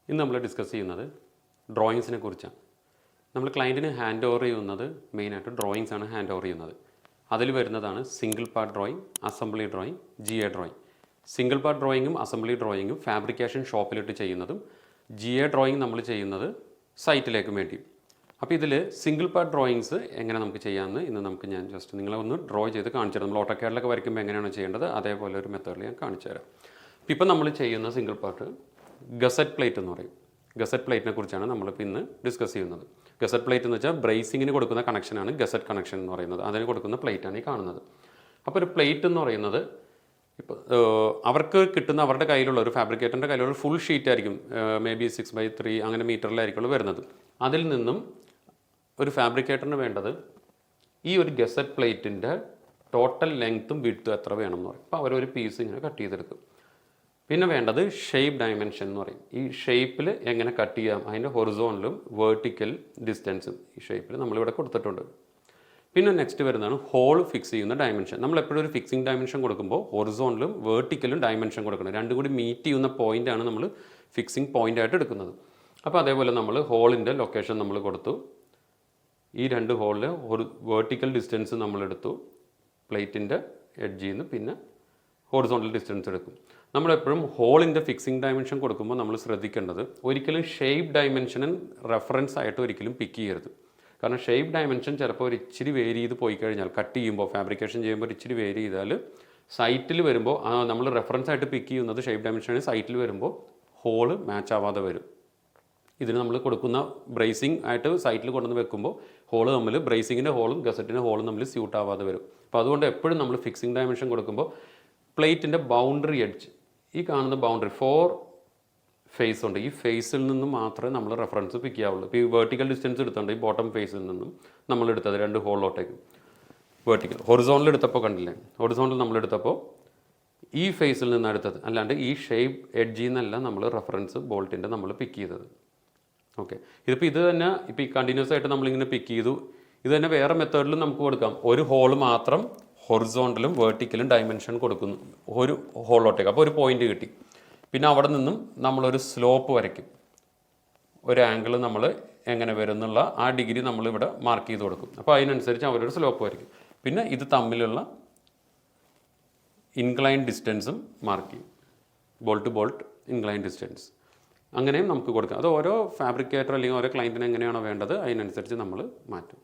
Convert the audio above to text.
ഇന്ന് നമ്മൾ ഡിസ്കസ് ചെയ്യുന്നത് ഡ്രോയിങ്സിനെ കുറിച്ചാണ്. നമ്മൾ ക്ലയൻറ്റിന് ഹാൻഡ് ഓവർ ചെയ്യുന്നത് മെയിനായിട്ട് ഡ്രോയിങ്സ് ആണ് ഹാൻഡ് ഓവർ ചെയ്യുന്നത്. അതിൽ വരുന്നതാണ് single part drawing, assembly drawing, GA drawing. Single part ഡ്രോയിങ്ങും അസംബ്ലി ഡ്രോയിങ്ങും ഫാബ്രിക്കേഷൻ ഷോപ്പിലിട്ട് ചെയ്യുന്നതും GA ഡ്രോയിങ് നമ്മൾ ചെയ്യുന്നത് സൈറ്റിലേക്കും വേണ്ടി. അപ്പോൾ ഇതിൽ സിംഗിൾ പാർട്ട് ഡ്രോയിങ്സ് എങ്ങനെ നമുക്ക് ചെയ്യാമെന്ന് ഇന്ന് നമുക്ക് ഞാൻ ജസ്റ്റ് നിങ്ങളെ ഒന്ന് ഡ്രോ ചെയ്ത് കാണിച്ചു തരാം. നമ്മൾ ഓട്ടോക്യാഡിലൊക്കെ വരയ്ക്കുമ്പോൾ എങ്ങനെയാണ് ചെയ്യേണ്ടത് അതേപോലെ ഒരു മെത്തേഡിൽ ഞാൻ കാണിച്ചു തരാം. ഇപ്പം നമ്മൾ ചെയ്യുന്ന സിംഗിൾ പാർട്ട് ഗസറ്റ് പ്ലേറ്റ് എന്ന് പറയും. ഗസറ്റ് പ്ലേറ്റിനെ കുറിച്ചാണ് നമ്മളിപ്പോൾ ഇന്ന് ഡിസ്കസ് ചെയ്യുന്നത്. ഗസറ്റ് പ്ലേറ്റ് എന്ന് വെച്ചാൽ ബ്രേസിങ്ങിന് കൊടുക്കുന്ന കണക്ഷനാണ് ഗസറ്റ് കണക്ഷൻ എന്ന് പറയുന്നത്. അതിന് കൊടുക്കുന്ന പ്ലേറ്റാണ് ഈ കാണുന്നത്. അപ്പോൾ ഒരു പ്ലേറ്റ് എന്ന് പറയുന്നത് ഇപ്പോൾ അവർക്ക് കിട്ടുന്ന അവരുടെ കയ്യിലുള്ള ഒരു ഫാബ്രിക്കേറ്ററിൻ്റെ കയ്യിലുള്ള ഫുൾ ഷീറ്റ് ആയിരിക്കും, മേ ബി 6x3 അങ്ങനെ മീറ്ററിലായിരിക്കുള്ളൂ വരുന്നത്. അതിൽ നിന്നും ഒരു ഫാബ്രിക്കേറ്ററിന് വേണ്ടത് ഈ ഒരു ഗസറ്റ് പ്ലേറ്റിൻ്റെ ടോട്ടൽ ലെങ്ത്തും വിഡ്ത്തും എത്ര വേണം എന്ന് പറയും. അപ്പോൾ അവരൊരു പീസ് ഇങ്ങനെ കട്ട് ചെയ്തെടുക്കും. പിന്നെ വേണ്ടത് ഷേപ്പ് ഡയമെൻഷൻ എന്ന് പറയും. ഈ ഷേപ്പിൽ എങ്ങനെ കട്ട് ചെയ്യാം, അതിൻ്റെ ഹൊറിസോണിലും വേർട്ടിക്കൽ ഡിസ്റ്റൻസും ഈ ഷേപ്പിൽ നമ്മളിവിടെ കൊടുത്തിട്ടുണ്ട്. പിന്നെ നെക്സ്റ്റ് വരുന്നതാണ് ഹോൾ ഫിക്സ് ചെയ്യുന്ന ഡയമെൻഷൻ. നമ്മൾ എപ്പോഴും ഒരു ഫിക്സിംഗ് ഡയമെൻഷൻ കൊടുക്കുമ്പോൾ ഹൊറിസോണിലും വേർട്ടിക്കലും ഡയമെൻഷൻ കൊടുക്കണം. രണ്ടും കൂടി മീറ്റ് ചെയ്യുന്ന പോയിൻ്റാണ് നമ്മൾ ഫിക്സിംഗ് പോയിൻ്റായിട്ട് എടുക്കുന്നത്. അപ്പോൾ അതേപോലെ നമ്മൾ ഹോളിൻ്റെ ലൊക്കേഷൻ നമ്മൾ കൊടുത്തു. ഈ രണ്ട് ഹോളിൽ ഒരു വേർട്ടിക്കൽ ഡിസ്റ്റൻസ് നമ്മളെടുത്തു പ്ലേറ്റിൻ്റെ എഡ്ജിൽ നിന്ന്, പിന്നെ ഹോറിസോണ്ടൽ ഡിസ്റ്റൻസ് എടുക്കും. നമ്മളെപ്പോഴും ഹോളിൻ്റെ ഫിക്സിംഗ് ഡയമെൻഷൻ കൊടുക്കുമ്പോൾ നമ്മൾ ശ്രദ്ധിക്കേണ്ടത് ഒരിക്കലും ഷേപ്പ് ഡയമെൻഷനും റെഫറൻസ് ആയിട്ട് ഒരിക്കലും പിക്ക് ചെയ്യരുത്. കാരണം ഷേപ്പ് ഡയമെൻഷൻ ചിലപ്പോൾ ഒരു ഇച്ചിരി വേരി ചെയ്ത് പോയി കഴിഞ്ഞാൽ, കട്ട് ചെയ്യുമ്പോൾ ഫാബ്രിക്കേഷൻ ചെയ്യുമ്പോൾ ഒരു ഇച്ചിരി വേരി ചെയ്താൽ സൈറ്റിൽ വരുമ്പോൾ നമ്മൾ റെഫറൻസ് ആയിട്ട് പിക്ക് ചെയ്യുന്നത് ഷേപ്പ് ഡയമെൻഷൻ സൈറ്റിൽ വരുമ്പോൾ ഹോള് മാച്ച് ആവാതെ വരും. ഇതിന് നമ്മൾ കൊടുക്കുന്ന ബ്രേസിംഗ് ആയിട്ട് സൈറ്റിൽ കൊണ്ടുവന്ന് വെക്കുമ്പോൾ ഹോള് തമ്മിൽ ബ്രേസിങ്ങിൻ്റെ ഹോളും ഗസറ്റിൻ്റെ ഹോളും തമ്മിൽ സ്യൂട്ട് ആവാതെ വരും. അപ്പോൾ അതുകൊണ്ട് എപ്പോഴും നമ്മൾ ഫിക്സിംഗ് ഡയമെൻഷൻ കൊടുക്കുമ്പോൾ പ്ലേറ്റിൻ്റെ ബൗണ്ടറി എഡ്ജ്, ഈ കാണുന്ന ബൗണ്ടറി 4 ഫേസ് ഉണ്ട്, ഈ ഫേസിൽ നിന്നും മാത്രമേ നമ്മൾ റെഫറൻസ് പിക്ക് ചെയ്യാവുള്ളൂ. ഇപ്പോൾ ഈ വേർട്ടിക്കൽ ഡിസ്റ്റൻസ് എടുത്തുകൊണ്ട് ഈ ബോട്ടം ഫേസിൽ നിന്നും നമ്മൾ എടുത്തത് 2 ഹോളിലോട്ടേക്ക് വേർട്ടിക്കൽ. ഹൊറിസോണിൽ എടുത്തപ്പോൾ കണ്ടില്ലേ, ഹൊറിസോണിൽ നമ്മളെടുത്തപ്പോൾ ഈ ഫേസിൽ നിന്ന് എടുത്തത്, അല്ലാണ്ട് ഈ ഷേപ്പ് എഡ്ജിൽ നിന്നല്ല നമ്മൾ റെഫറൻസ് ബോൾട്ടിൻ്റെ നമ്മൾ പിക്ക് ചെയ്തത്. ഓക്കെ, ഇതിപ്പോൾ ഇത് തന്നെ ഇപ്പോൾ ഈ കണ്ടിന്യൂസ് ആയിട്ട് നമ്മളിങ്ങനെ പിക്ക് ചെയ്തു. ഇത് തന്നെ വേറെ മെത്തേഡിലും നമുക്ക് കൊടുക്കാം. ഒരു ഹോള് മാത്രം ഹൊറിസോണ്ടലും വേർട്ടിക്കലും ഡയമെൻഷൻ കൊടുക്കുന്നു ഒരു ഹോളിലോട്ടേക്ക്. അപ്പോൾ ഒരു പോയിന്റ് കിട്ടി. പിന്നെ അവിടെ നിന്നും നമ്മളൊരു സ്ലോപ്പ് വരയ്ക്കും. ഒരു ആംഗിൾ നമ്മൾ എങ്ങനെ വരും എന്നുള്ള ആ ഡിഗ്രി നമ്മളിവിടെ മാർക്ക് ചെയ്ത് കൊടുക്കും. അപ്പോൾ അതിനനുസരിച്ച് അവരൊരു സ്ലോപ്പ് വരയ്ക്കും. പിന്നെ ഇത് തമ്മിലുള്ള ഇൻക്ലൈൻ ഡിസ്റ്റൻസും മാർക്ക് ചെയ്യും. ബോൾട്ട് ബോൾട്ട് ഇൻക്ലൈൻ ഡിസ്റ്റൻസ് അങ്ങനെയും നമുക്ക് കൊടുക്കാം. അത് ഓരോ ഫാബ്രിക്കേറ്റർ അല്ലെങ്കിൽ ഓരോ ക്ലയൻറ്റിന് എങ്ങനെയാണോ വേണ്ടത് അതിനനുസരിച്ച് നമ്മൾ മാറ്റും.